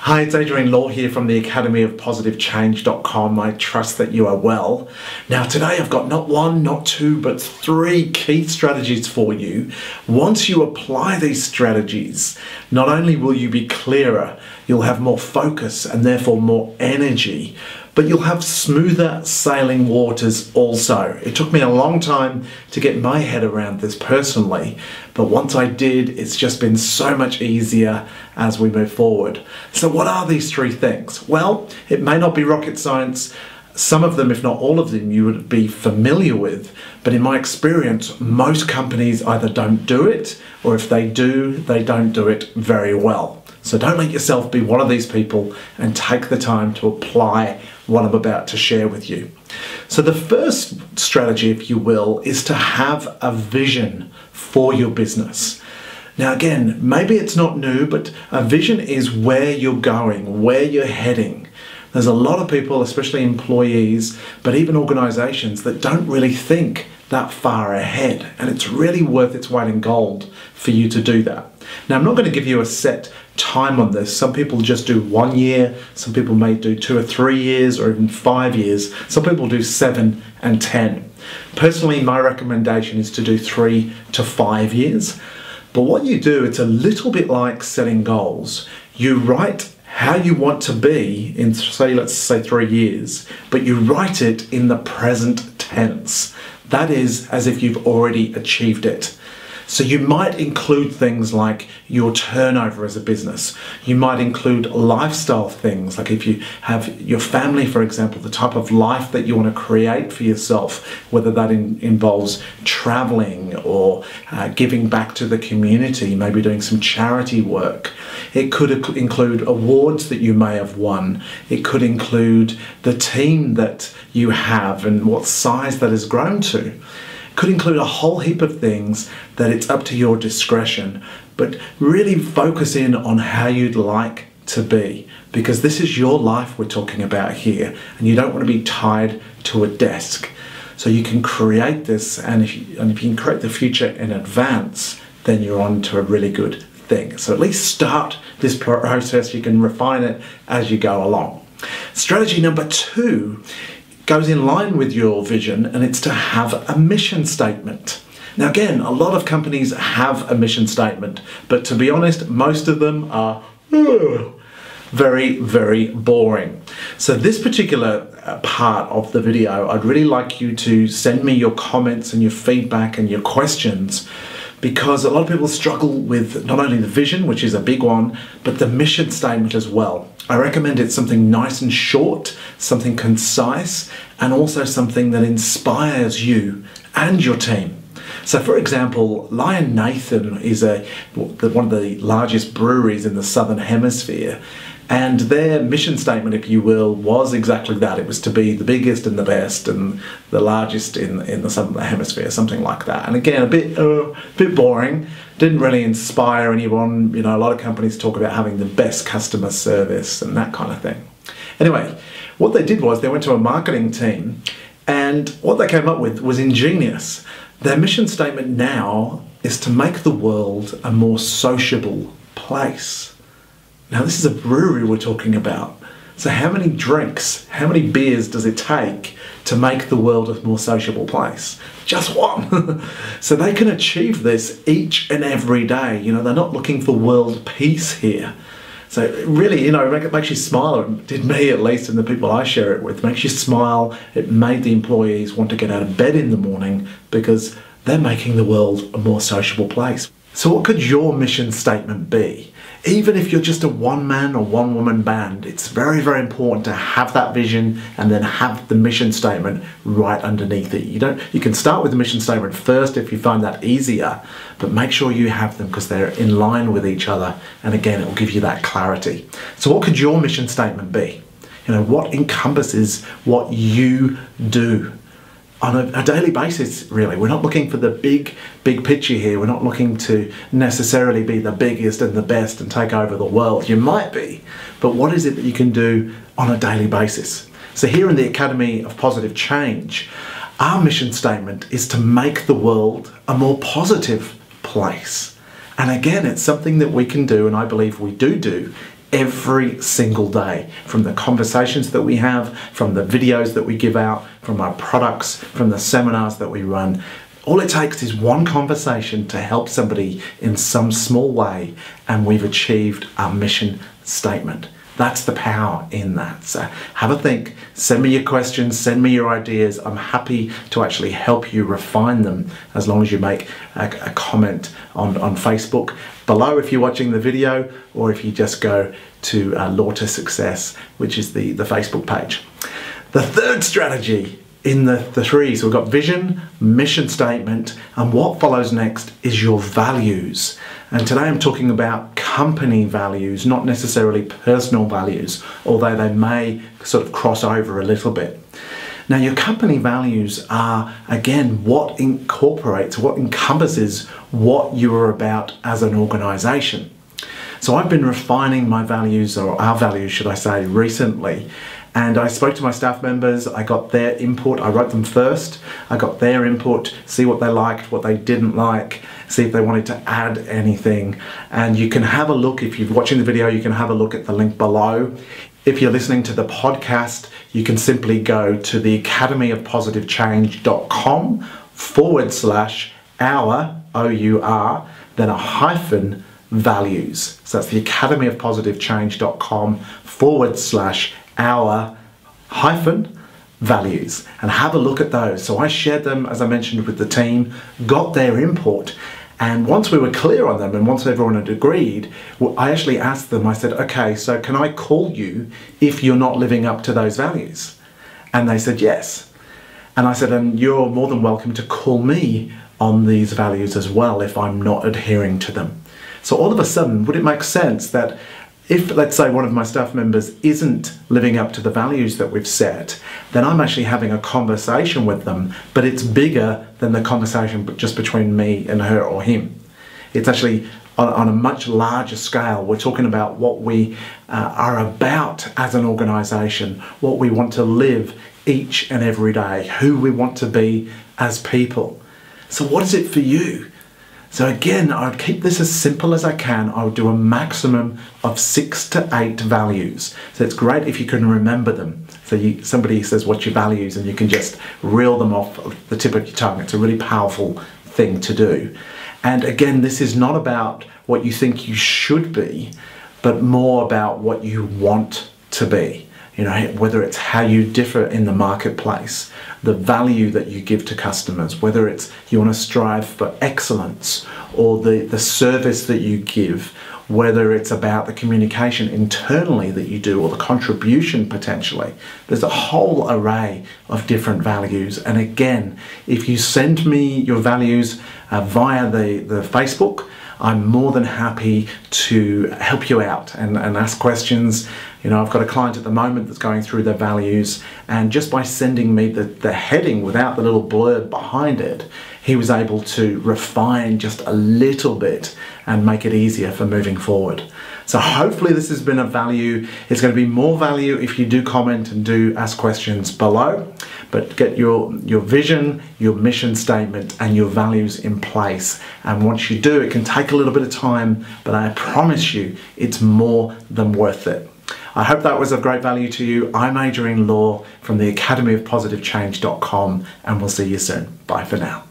Hi, it's Adrian Law here from the Academy of PositiveChange.com. I trust that you are well. Now today I've got not one, not two, but three key strategies for you. Once you apply these strategies, not only will you be clearer, you'll have more focus and therefore more energy, but you'll have smoother sailing waters also. It took me a long time to get my head around this personally, but once I did, it's just been so much easier as we move forward. So what are these three things? Well, it may not be rocket science. Some of them, if not all of them, you would be familiar with, but in my experience, most companies either don't do it, or if they do, they don't do it very well. So don't let yourself be one of these people and take the time to apply what I'm about to share with you. So the first strategy, if you will, is to have a vision for your business. Now again, maybe it's not new, but a vision is where you're going, where you're heading. There's a lot of people, especially employees, but even organizations that don't really think that far ahead, and it's really worth its weight in gold for you to do that. Now, I'm not going to give you a set time on this. Some people just do 1 year, some people may do 2 or 3 years, or even 5 years. Some people do 7 and 10. Personally, my recommendation is to do 3 to 5 years. But what you do, it's a little bit like setting goals. You write how you want to be in, say, let's say 3 years, but you write it in the present tense. That is as if you've already achieved it. So you might include things like your turnover as a business. You might include lifestyle things, like if you have your family, for example, the type of life that you want to create for yourself, whether that involves traveling or giving back to the community, maybe doing some charity work. It could include awards that you may have won. It could include the team that you have and what size that has grown to. Could include a whole heap of things that it's up to your discretion, but really focus in on how you'd like to be, because this is your life we're talking about here, and you don't want to be tied to a desk. So you can create this, and if you can create the future in advance, then you're on to a really good thing. So at least start this process. You can refine it as you go along. Strategy number 2 goes in line with your vision, and it's to have a mission statement. Now again, a lot of companies have a mission statement, but to be honest, most of them are very, very boring. So this particular part of the video, I'd really like you to send me your comments and your feedback and your questions, because a lot of people struggle with not only the vision, which is a big one, but the mission statement as well. I recommend it's something nice and short, something concise, and also something that inspires you and your team. So for example, Lion Nathan is one of the largest breweries in the Southern Hemisphere, and their mission statement, if you will, was exactly that. It was to be the biggest and the best and the largest in the Southern Hemisphere, something like that. And again, a bit boring, didn't really inspire anyone. You know, a lot of companies talk about having the best customer service and that kind of thing. Anyway, what they did was they went to a marketing team, and what they came up with was ingenious. Their mission statement now is to make the world a more sociable place. Now this is a brewery we're talking about. So how many drinks, how many beers does it take to make the world a more sociable place? Just one. So they can achieve this each and every day. You know, they're not looking for world peace here. So really, you know, it makes you smile. It did me, at least, and the people I share it with. It makes you smile. It made the employees want to get out of bed in the morning because they're making the world a more sociable place. So what could your mission statement be? Even if you're just a one-man or one-woman band, it's very, very important to have that vision and then have the mission statement right underneath it. You can start with the mission statement first if you find that easier, but make sure you have them because they're in line with each other, and again, it will give you that clarity. So what could your mission statement be? You know, what encompasses what you do on a daily basis, really. We're not looking for the big picture here. We're not looking to necessarily be the biggest and the best and take over the world. You might be, but what is it that you can do on a daily basis? So here in the Academy of Positive Change, our mission statement is to make the world a more positive place. And again, it's something that we can do, and I believe we do every single day, from the conversations that we have, from the videos that we give out, from our products, from the seminars that we run. All it takes is one conversation to help somebody in some small way, and we've achieved our mission statement. That's the power in that. So have a think, send me your questions, send me your ideas. I'm happy to actually help you refine them, as long as you make a comment on Facebook below if you're watching the video, or if you just go to Law to Success, which is the Facebook page. The third strategy in the three, so we've got vision, mission statement, and what follows next is your values. And today I'm talking about company values, not necessarily personal values, although they may sort of cross over a little bit. Now, your company values are, again, what incorporates, what encompasses what you are about as an organization. So I've been refining my values, or our values, should I say, recently. And I spoke to my staff members, I got their input, I wrote them first, I got their input, see what they liked, what they didn't like, see if they wanted to add anything. And you can have a look, if you're watching the video, you can have a look at the link below. If you're listening to the podcast, you can simply go to the academyofpositivechange.com/our, O-U-R, then a hyphen values. So that's the academyofpositivechange.com/our hyphen values, and have a look at those. So I shared them, as I mentioned, with the team, got their input, and once we were clear on them and once everyone had agreed, I actually asked them, I said, okay, so can I call you if you're not living up to those values? And they said yes. And I said, and you're more than welcome to call me on these values as well if I'm not adhering to them. So all of a sudden, would it make sense that if, let's say, one of my staff members isn't living up to the values that we've set, then I'm actually having a conversation with them, but it's bigger than the conversation just between me and her or him. It's actually on a much larger scale. We're talking about what we are about as an organization, what we want to live each and every day, who we want to be as people. So what is it for you? So again, I would keep this as simple as I can. I would do a maximum of 6 to 8 values. So it's great if you can remember them. So somebody says, what's your values? And you can just reel them off the tip of your tongue. It's a really powerful thing to do. And again, this is not about what you think you should be, but more about what you want to be. You know, whether it's how you differ in the marketplace, the value that you give to customers, whether it's you want to strive for excellence, or the service that you give, whether it's about the communication internally that you do, or the contribution potentially. There's a whole array of different values. And again, if you send me your values via the Facebook, I'm more than happy to help you out and ask questions. You know, I've got a client at the moment that's going through their values, and just by sending me the heading without the little blurb behind it, he was able to refine just a little bit and make it easier for moving forward. So hopefully this has been of value. It's going to be more value if you do comment and do ask questions below. But get your vision, your mission statement, and your values in place. And once you do, it can take a little bit of time, but I promise you it's more than worth it. I hope that was of great value to you. I'm Adrian Law from the academyofpositivechange.com, and we'll see you soon. Bye for now.